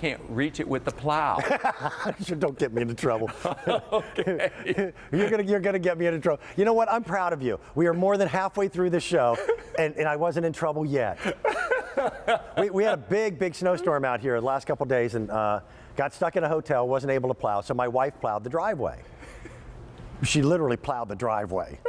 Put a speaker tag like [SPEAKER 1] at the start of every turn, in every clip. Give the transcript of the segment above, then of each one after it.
[SPEAKER 1] can't reach it with the plow.
[SPEAKER 2] Don't get me into trouble.
[SPEAKER 1] Okay.
[SPEAKER 2] You're gonna get me into trouble. You know what? I'm proud of you. We are more than halfway through the show, and I wasn't in trouble yet. We had a big snowstorm out here the last couple days, and got stuck in a hotel, wasn't able to plow, so my wife plowed the driveway. She literally plowed the driveway.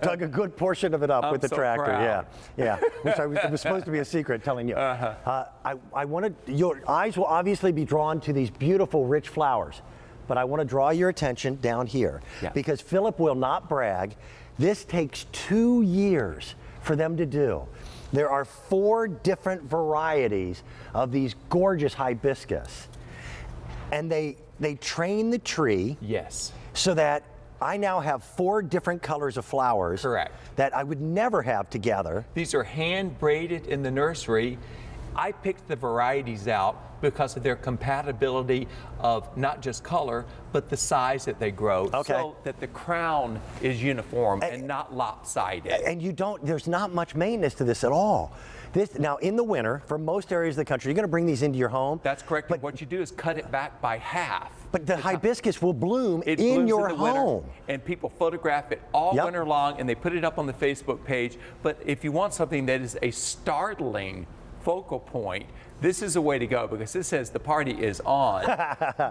[SPEAKER 2] Dug a good portion of it up with the tractor.
[SPEAKER 1] Proud.
[SPEAKER 2] Yeah. Which it was supposed to be a secret, telling you. I wanted, your eyes will obviously be drawn to these beautiful, rich flowers, but I want to draw your attention down here, because Philip will not brag. This takes 2 years for them to do. There are 4 different varieties of these gorgeous hibiscus, and they train the tree.
[SPEAKER 1] Yes.
[SPEAKER 2] So that I now have 4 different colors of flowers.
[SPEAKER 1] Correct.
[SPEAKER 2] That I would never have together.
[SPEAKER 1] These are hand braided in the nursery. I picked the varieties out because of their compatibility of not just color, but the size that they grow, so that the crown is uniform and not lopsided.
[SPEAKER 2] And there's not much maintenance to this at all. Now, in the winter, for most areas of the country, you're going to bring these into your home.
[SPEAKER 1] That's correct. But what you do is cut it back by half.
[SPEAKER 2] But the hibiscus will bloom
[SPEAKER 1] in
[SPEAKER 2] your
[SPEAKER 1] home.
[SPEAKER 2] home.
[SPEAKER 1] And people photograph it all winter long, and they put it up on the Facebook page. But if you want something that is a startling focal point, this is a way to go, because this says the party is on.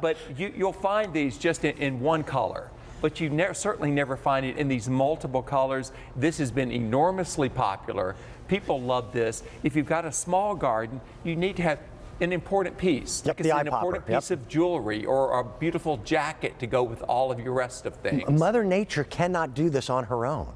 [SPEAKER 1] But you'll find these just in one color. But you certainly never find it in these multiple colors. This has been enormously popular. People love this. If you've got a small garden, you need to have an important piece.
[SPEAKER 2] Yep,
[SPEAKER 1] like an important piece of jewelry or a beautiful jacket to go with all of your rest of things.
[SPEAKER 2] Mother Nature cannot do this on her own.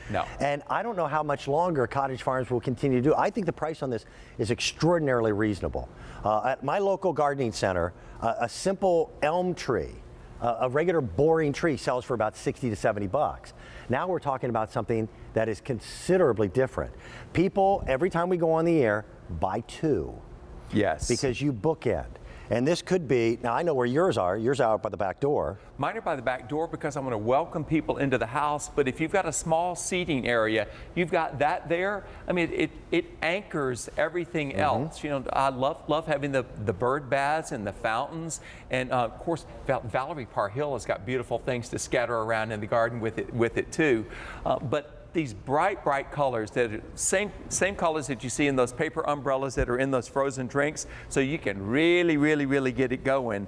[SPEAKER 1] No.
[SPEAKER 2] And I don't know how much longer Cottage Farms will continue to do. I think the price on this is extraordinarily reasonable. At my local gardening center, a simple elm tree, a regular boring tree, sells for about 60 to 70 bucks. Now we're talking about something that is considerably different. People, every time we go on the air, buy 2.
[SPEAKER 1] Yes.
[SPEAKER 2] Because you bookend. And this could be, now I know where yours are. Yours are out by the back door.
[SPEAKER 1] Mine are by the back door because I'm going to welcome people into the house. But if you've got a small seating area, you've got that there. I mean, it anchors everything else. You know, I love having the bird baths and the fountains. And of course, Valerie Parr-Hill has got beautiful things to scatter around in the garden with it too. But these bright colors that are same colors that you see in those paper umbrellas that are in those frozen drinks, so you can really get it going.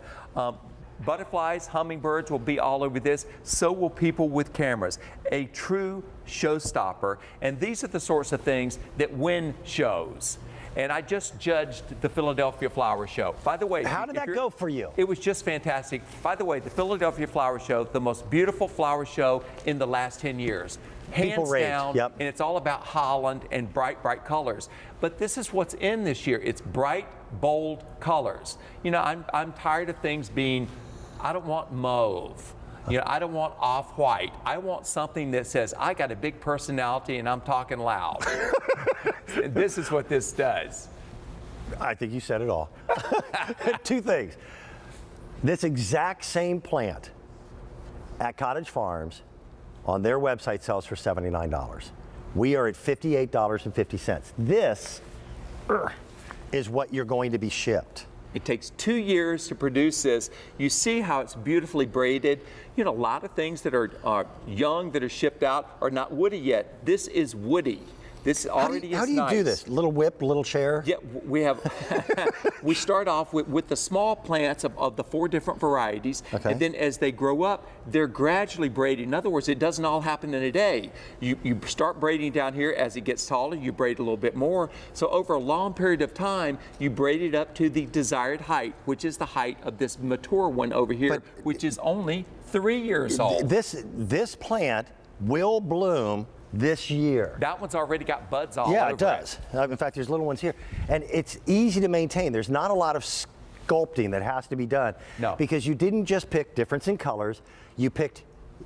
[SPEAKER 1] Butterflies, hummingbirds will be all over this. So will people with cameras. A true showstopper. And these are the sorts of things that win shows. And I just judged the Philadelphia Flower Show. By the way,
[SPEAKER 2] how did that go for you?
[SPEAKER 1] It was just fantastic. By the way, the Philadelphia Flower Show, the most beautiful flower show in the last 10 years. Hands down, and it's all about Holland and bright colors. But this is what's in this year. It's bright, bold colors. You know, I'm tired of things being, I don't want mauve. You know, I don't want off-white. I want something that says, I got a big personality and I'm talking loud. And this is what this does.
[SPEAKER 2] I think you said it all. 2 things. This exact same plant at Cottage Farms on their website sells for $79. We are at $58.50. This is what you're going to be shipped.
[SPEAKER 1] It takes 2 years to produce this. You see how it's beautifully braided. You know, a lot of things that are young that are shipped out are not woody yet. This is woody. This already is nice.
[SPEAKER 2] How do you do this? Little whip, little chair?
[SPEAKER 1] Yeah, we have. We start off with the small plants of the 4 different varieties, and then as they grow up, they're gradually braided. In other words, it doesn't all happen in a day. You start braiding down here. As it gets taller, you braid a little bit more. So over a long period of time, you braid it up to the desired height, which is the height of this mature one over here, which is only 3 years old.
[SPEAKER 2] This plant will bloom this year.
[SPEAKER 1] That one's already got buds all over it.
[SPEAKER 2] Yeah, it does. In fact, there's little ones here. And it's easy to maintain. There's not a lot of sculpting that has to be done.
[SPEAKER 1] No.
[SPEAKER 2] Because you didn't just pick difference in colors, you picked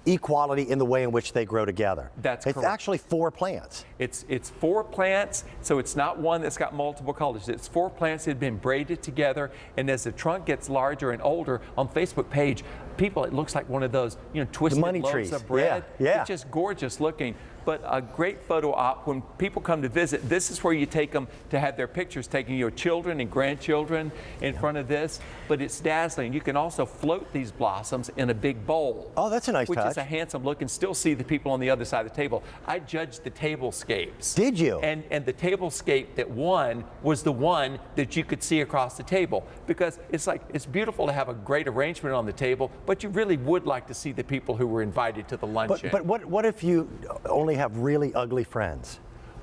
[SPEAKER 2] equality in the way in which they grow together.
[SPEAKER 1] That's correct.
[SPEAKER 2] It's actually 4 plants.
[SPEAKER 1] It's 4 plants, so it's not one that's got multiple colors. It's 4 plants that have been braided together, and as the trunk gets larger and older, on Facebook page, it looks like one of those, you know, twisted
[SPEAKER 2] money
[SPEAKER 1] loaves
[SPEAKER 2] trees.
[SPEAKER 1] of bread.
[SPEAKER 2] Yeah.
[SPEAKER 1] It's just gorgeous looking. but a great photo op when people come to visit. This is where you take them to have their pictures taken, your children and grandchildren in front of this, but it's dazzling. You can also float these blossoms in a big bowl.
[SPEAKER 2] Oh, that's a nice
[SPEAKER 1] which
[SPEAKER 2] touch.
[SPEAKER 1] is a handsome look, and still see the people on the other side of the table. I judged the tablescapes.
[SPEAKER 2] Did you?
[SPEAKER 1] And the tablescape that won was the one that you could see across the table, because it's beautiful to have a great arrangement on the table, but you really would like to see the people who were invited to the luncheon.
[SPEAKER 2] But what if you only have really ugly friends?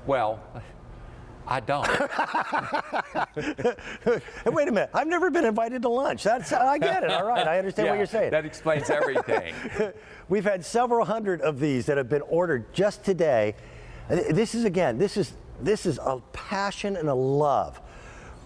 [SPEAKER 1] Well, I don't.
[SPEAKER 2] Hey, wait a minute. I've never been invited to lunch. I get it. All right. I understand what you're saying.
[SPEAKER 1] That explains everything.
[SPEAKER 2] We've had several hundred of these that have been ordered just today. This is a passion and a love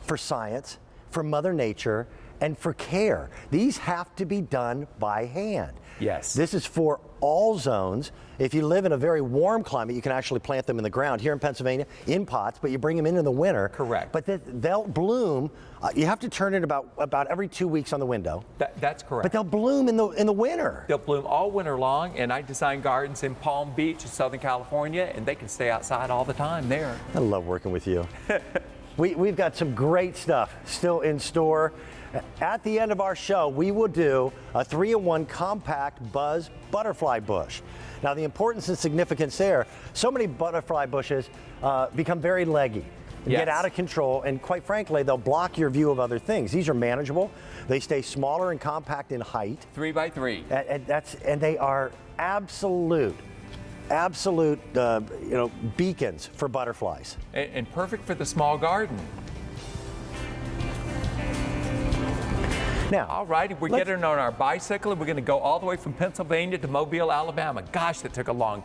[SPEAKER 2] for science, for Mother Nature, and for care. These have to be done by hand.
[SPEAKER 1] Yes.
[SPEAKER 2] This is for all zones. If you live in a very warm climate, you can actually plant them in the ground. Here in Pennsylvania, in pots, but you bring them in the winter.
[SPEAKER 1] Correct.
[SPEAKER 2] But they'll bloom. You have to turn it about every 2 weeks on the window.
[SPEAKER 1] That's correct.
[SPEAKER 2] But they'll bloom in the winter.
[SPEAKER 1] They'll bloom all winter long, and I design gardens in Palm Beach, Southern California, and they can stay outside all the time there.
[SPEAKER 2] I love working with you. We've got some great stuff still in store. At the end of our show, we will do a 3-in-1 compact buzz butterfly bush. Now, the importance and significance there, so many butterfly bushes become very leggy,
[SPEAKER 1] Yes.
[SPEAKER 2] get out of control, and quite frankly, they'll block your view of other things. These are manageable. They stay smaller and compact in height.
[SPEAKER 1] 3 by 3.
[SPEAKER 2] And they are absolute beacons for butterflies.
[SPEAKER 1] And perfect for the small garden.
[SPEAKER 2] Now,
[SPEAKER 1] All righty, we're getting on our bicycle, and we're going to go all the way from Pennsylvania to Mobile, Alabama. Gosh, that took a long time.